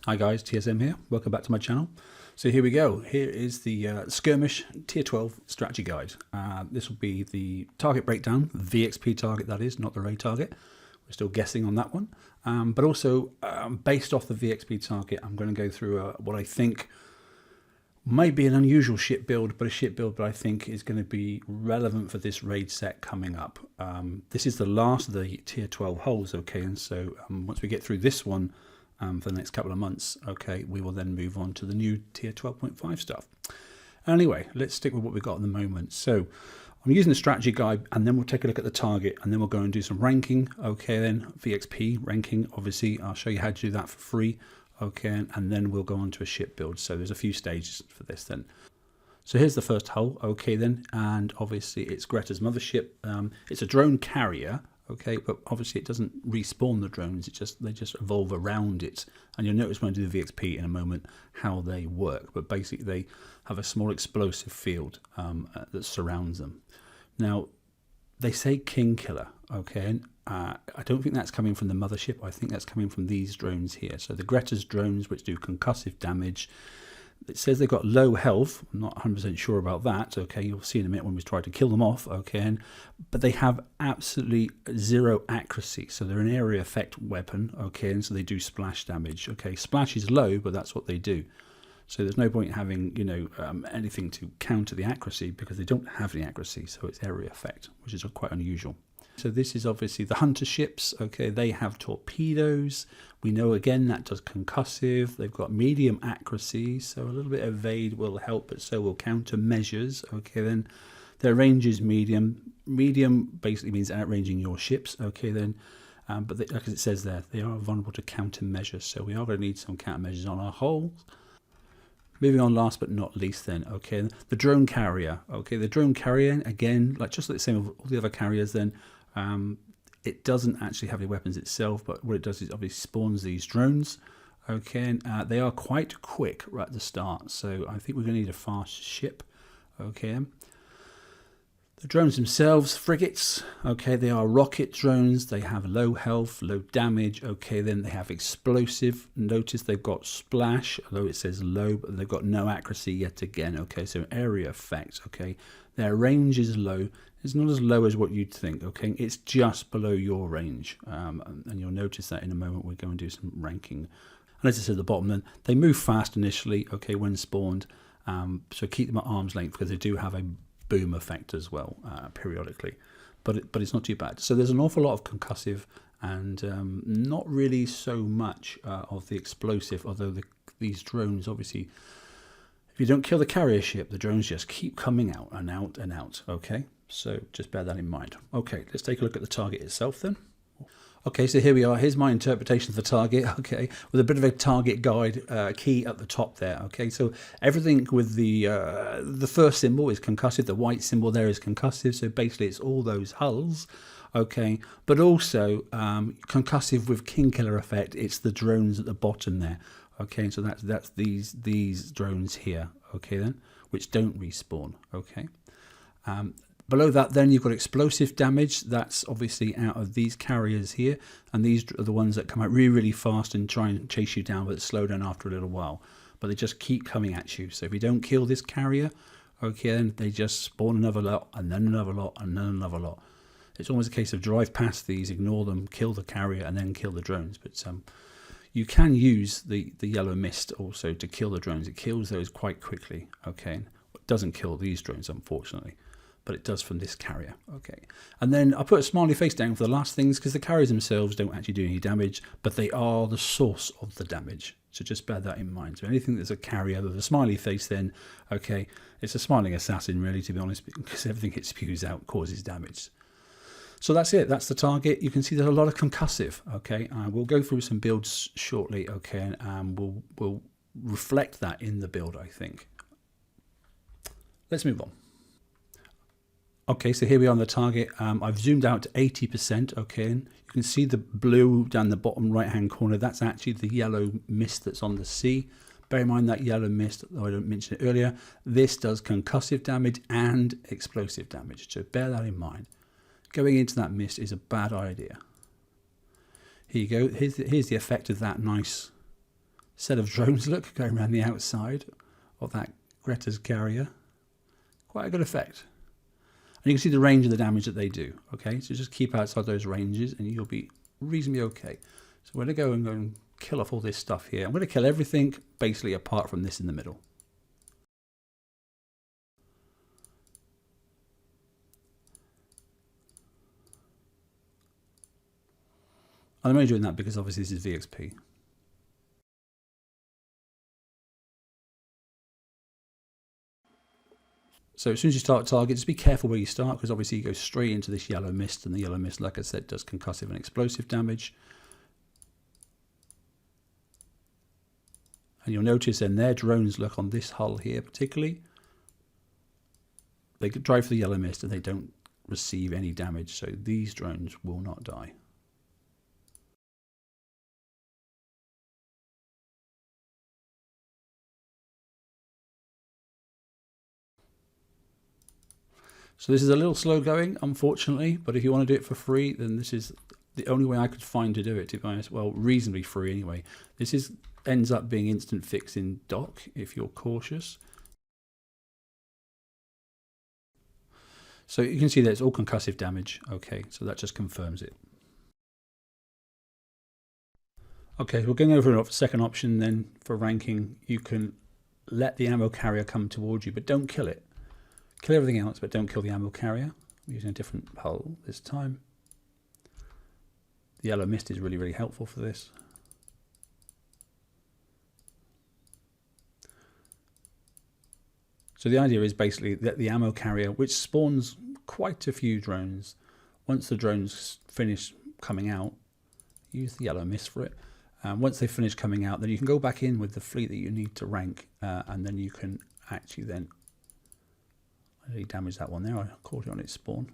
Hi guys, TSM here. Welcome back to my channel. So here we go. Here is the Skirmish Tier 12 strategy guide. This will be the target breakdown, VXP target that is, not the raid target. We're still guessing on that one. But also based off the VXP target, I'm going to go through what I think might be an unusual ship build, but a ship build that I think is going to be relevant for this raid set coming up. This is the last of the Tier 12 hulls, okay, and so once we get through this one, for the next couple of months, okay, we will then move on to the new tier 12.5 stuff. Anyway, let's stick with what we've got at the moment. So I'm using the strategy guide, and then we'll take a look at the target, and then we'll go and do some ranking. Okay, then VXP ranking, obviously I'll show you how to do that for free. Okay, and then we'll go on to a ship build. So there's a few stages for this then. So here's the first hull, okay then, and obviously it's Greta's mothership. It's a drone carrier. Okay, but obviously it doesn't respawn the drones, they just evolve around it. And you'll notice when I do the VXP in a moment how they work. But basically they have a small explosive field that surrounds them. Now, they say King Killer, okay, and I don't think that's coming from the mothership. I think that's coming from these drones here. So the Greta's drones, which do concussive damage. It says they've got low health. I'm not 100% sure about that. Okay, you'll see in a minute when we try to kill them off. Okay, but they have absolutely zero accuracy. So they're an area effect weapon. Okay, and so they do splash damage. Okay, splash is low, but that's what they do. So there's no point having anything to counter the accuracy because they don't have any accuracy. So it's area effect, which is quite unusual. So this is obviously the hunter ships. Okay, they have torpedoes. We know again that does concussive. They've got medium accuracy, so a little bit of evade will help, but so will countermeasures. Okay, then their range is medium. Medium basically means outranging your ships. Okay, then, but they, like it says there, they are vulnerable to countermeasures. So we are going to need some countermeasures on our hulls. Moving on, last but not least, then, okay, the drone carrier. Okay, the drone carrier again, just like the same with all the other carriers, then. It doesn't actually have any weapons itself, but what it does is obviously spawns these drones. Okay, and they are quite quick right at the start, so I think we're going to need a fast ship. Okay, the drones themselves, frigates. Okay, they are rocket drones. They have low health, low damage. Okay, then they have explosive. Notice they've got splash, although it says low, but they've got no accuracy yet again. Okay, so area effect. Okay, their range is low. It's not as low as what you'd think, okay? It's just below your range. And you'll notice that in a moment we go and do some ranking. And as I said at the bottom, then they move fast initially, okay, when spawned. So keep them at arm's length because they do have a boom effect as well, periodically. But it's not too bad. So there's an awful lot of concussive and not really so much of the explosive, although these drones obviously... If you don't kill the carrier ship, the drones just keep coming out and out and out, okay? So just bear that in mind. Okay, let's take a look at the target itself then. Okay, so here we are. Here's my interpretation of the target, okay, with a bit of a target guide key at the top there, okay? So everything with the first symbol is concussive. The white symbol there is concussive. So basically it's all those hulls, okay? But also concussive with King Killer effect. It's the drones at the bottom there. Okay, so that's these drones here, okay then, which don't respawn, okay. Below that then you've got explosive damage. That's obviously out of these carriers here, and these are the ones that come out really, really fast and try and chase you down, but slow down after a little while. But they just keep coming at you. So if you don't kill this carrier, okay, then they just spawn another lot, and then another lot, and then another lot. It's almost a case of drive past these, ignore them, kill the carrier, and then kill the drones. But you can use the yellow mist also to kill the drones. It kills those quite quickly, okay? It doesn't kill these drones, unfortunately, but it does from this carrier, okay? And then I put a smiley face down for the last things because the carriers themselves don't actually do any damage, but they are the source of the damage. So just bear that in mind. So anything that's a carrier with a smiley face then, okay, it's a smiling assassin really, to be honest, because everything it spews out causes damage. So that's it. That's the target. You can see there's a lot of concussive. Okay, we'll go through some builds shortly. Okay, and we'll reflect that in the build, I think. Let's move on. Okay, so here we are on the target. I've zoomed out to 80%. Okay, and you can see the blue down the bottom right-hand corner. That's actually the yellow mist that's on the sea. Bear in mind that yellow mist, though I didn't mention it earlier. This does concussive damage and explosive damage. So bear that in mind. Going into that mist is a bad idea. Here you go. Here's the effect of that nice set of drones look going around the outside of that Greta's carrier. Quite a good effect. And you can see the range of the damage that they do. Okay, so just keep outside those ranges and you'll be reasonably okay. So we're going to go and kill off all this stuff here. I'm going to kill everything basically apart from this in the middle. I'm only doing that because obviously this is VXP. So as soon as you start target, just be careful where you start, because obviously you go straight into this yellow mist, and the yellow mist, like I said, does concussive and explosive damage. And you'll notice then their drones look on this hull here particularly. They drive for the yellow mist and they don't receive any damage, so these drones will not die. So this is a little slow going, unfortunately, but if you want to do it for free, then this is the only way I could find to do it, to be honest. Well, reasonably free anyway. This ends up being instant fix in dock if you're cautious. So you can see that it's all concussive damage. Okay, so that just confirms it. Okay, we're going over a second option then for ranking. You can let the ammo carrier come towards you, but don't kill it. Kill everything else, but don't kill the ammo carrier. I'm using a different hull this time. The yellow mist is really, really helpful for this. So the idea is basically that the ammo carrier, which spawns quite a few drones, once the drones finish coming out, use the yellow mist for it. Once they finish coming out, then you can go back in with the fleet that you need to rank, and then you can actually then damage that one there. I caught it on its spawn,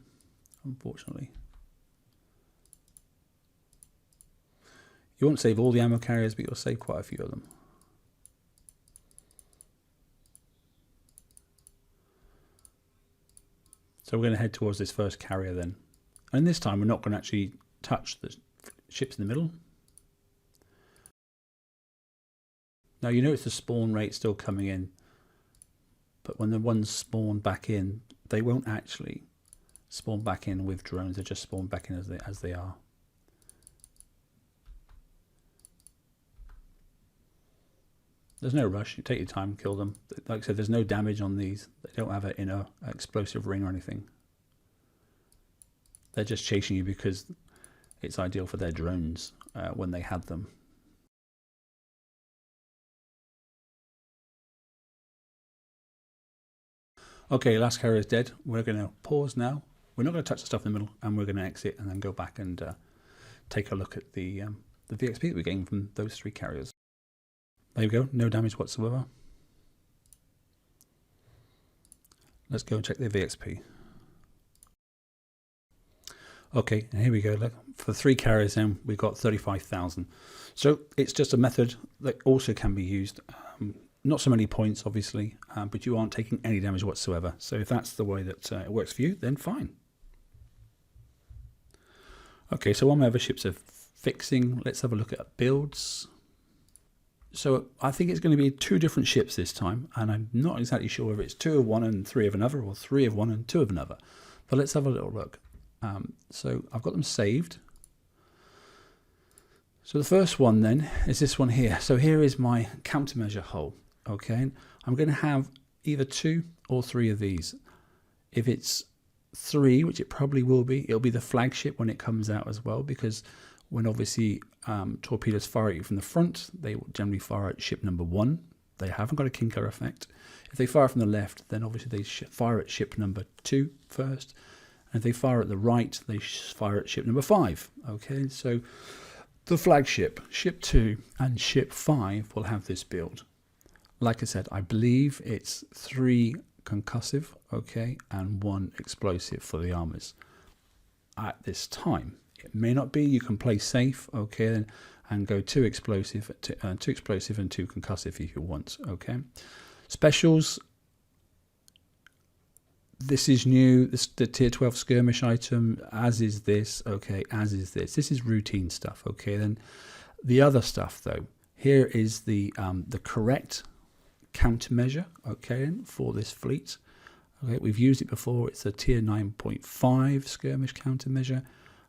unfortunately. You won't save all the ammo carriers, but you'll save quite a few of them. So we're going to head towards this first carrier then. And this time we're not going to actually touch the ships in the middle. Now you notice the spawn rate still coming in, but when the ones spawn back in, they won't actually spawn back in with drones. They just spawn back in as they are. There's no rush. You take your time, kill them. Like I said, there's no damage on these. They don't have an inner explosive ring or anything. They're just chasing you because it's ideal for their drones when they had them. Okay, last carrier is dead. We're going to pause now. We're not going to touch the stuff in the middle, and we're going to exit and then go back and take a look at the VXP that we gained from those three carriers. There we go, no damage whatsoever. Let's go and check the VXP. Okay, and here we go. Look, for 3 carriers then we've got 35,000. So it's just a method that also can be used. Not so many points, obviously, but you aren't taking any damage whatsoever. So if that's the way that it works for you, then fine. Okay, so while my other ships are fixing, let's have a look at builds. So I think it's going to be 2 different ships this time, and I'm not exactly sure whether it's 2 of one and 3 of another, or 3 of one and 2 of another. But let's have a little look. So I've got them saved. So the first one then is this one here. So here is my countermeasure hull. Okay, I'm going to have either 2 or 3 of these. If it's 3, which it probably will be, it'll be the flagship when it comes out as well, because when obviously torpedoes fire at you from the front, they will generally fire at ship number 1. They haven't got a Kinker effect. If they fire from the left, then obviously they fire at ship number 2 first. And if they fire at the right, they fire at ship number 5. Okay, so the flagship, ship 2 and ship 5 will have this build. Like I said, I believe it's 3 concussive, okay, and 1 explosive for the armors at this time. It may not be. You can play safe, okay, and go 2 explosive, 2 explosive and 2 concussive if you want, okay. Specials. This is new. This is the tier 12 skirmish item, as is this, okay, as is this. This is routine stuff, okay. Then the other stuff though, Here is the correct countermeasure, okay, for this fleet. Okay, we've used it before. It's a tier 9.5 skirmish countermeasure.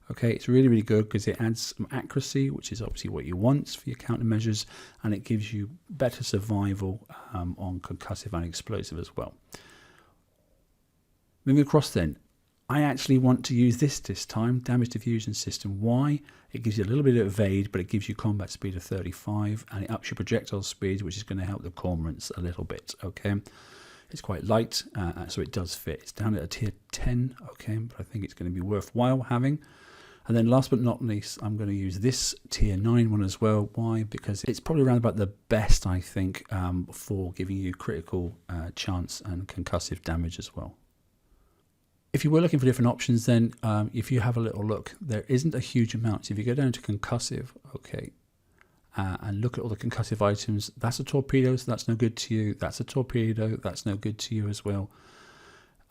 Okay, it's really, really good because it adds some accuracy, which is obviously what you want for your countermeasures, and it gives you better survival on concussive and explosive as well. Moving across then, I actually want to use this time, damage diffusion system. Why? It gives you a little bit of evade, but it gives you combat speed of 35, and it ups your projectile speed, which is going to help the cormorants a little bit, okay? It's quite light, so it does fit. It's down at a tier 10, okay, but I think it's going to be worthwhile having. And then last but not least, I'm going to use this tier 9 one as well. Why? Because it's probably around about the best, I think, for giving you critical chance and concussive damage as well. If you were looking for different options, then if you have a little look, there isn't a huge amount. So if you go down to concussive, okay, and look at all the concussive items, that's a torpedo, so that's no good to you. That's a torpedo, that's no good to you as well.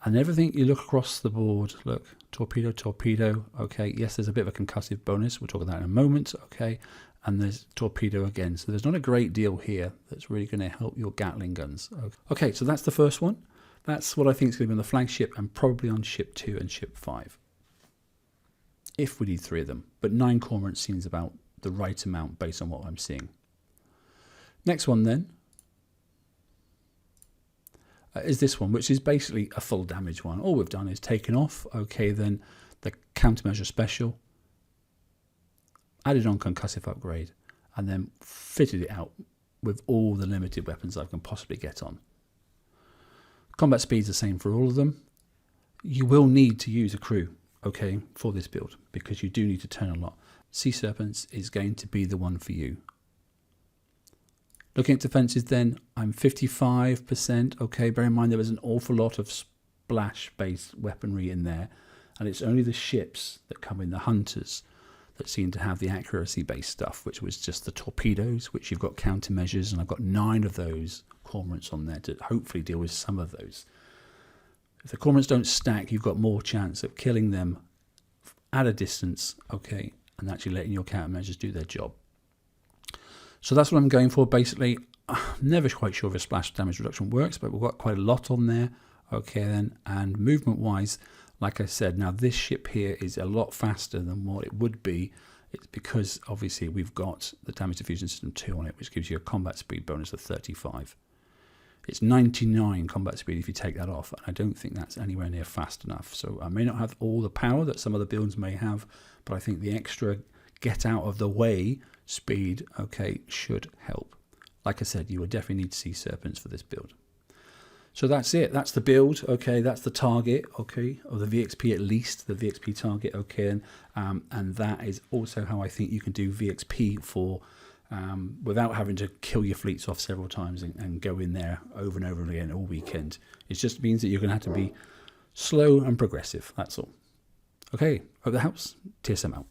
And everything you look across the board, look, torpedo, torpedo, okay, yes, there's a bit of a concussive bonus, we'll talk about that in a moment, okay, and there's torpedo again. So there's not a great deal here that's really going to help your Gatling guns. Okay, so that's the first one. That's what I think is going to be on the flagship and probably on ship 2 and ship 5. If we need 3 of them, but 9 cormorants seems about the right amount based on what I'm seeing. Next one then is this one, which is basically a full damage one. All we've done is taken off, okay, then the countermeasure special, added on concussive upgrade, and then fitted it out with all the limited weapons I can possibly get on. Combat speed's the same for all of them. You will need to use a crew, okay, for this build, because you do need to turn a lot. Sea Serpents is going to be the one for you. Looking at defences then, I'm 55%, okay, bear in mind there was an awful lot of splash-based weaponry in there, and it's only the ships that come in, the hunters, that seem to have the accuracy-based stuff, which was just the torpedoes, which you've got countermeasures, and I've got 9 of those cormorants on there to hopefully deal with some of those. If the cormorants don't stack, you've got more chance of killing them at a distance, okay, and actually letting your countermeasures do their job. So that's what I'm going for, basically. I'm never quite sure if a splash damage reduction works, but we've got quite a lot on there, okay then, and movement-wise, like I said, now this ship here is a lot faster than what it would be. It's because, obviously, we've got the damage diffusion system 2 on it, which gives you a combat speed bonus of 35. It's 99 combat speed if you take that off, and I don't think that's anywhere near fast enough. So I may not have all the power that some other builds may have, but I think the extra get out of the way speed, okay, should help. Like I said, you will definitely need Sea Serpents for this build. So that's it. That's the build, okay. That's the target, okay, of the VXP, at least the VXP target, okay. And that is also how I think you can do VXP for without having to kill your fleets off several times and go in there over and over again all weekend. It just means that you're going to have to be slow and progressive. That's all. Okay, hope that helps. TSM out.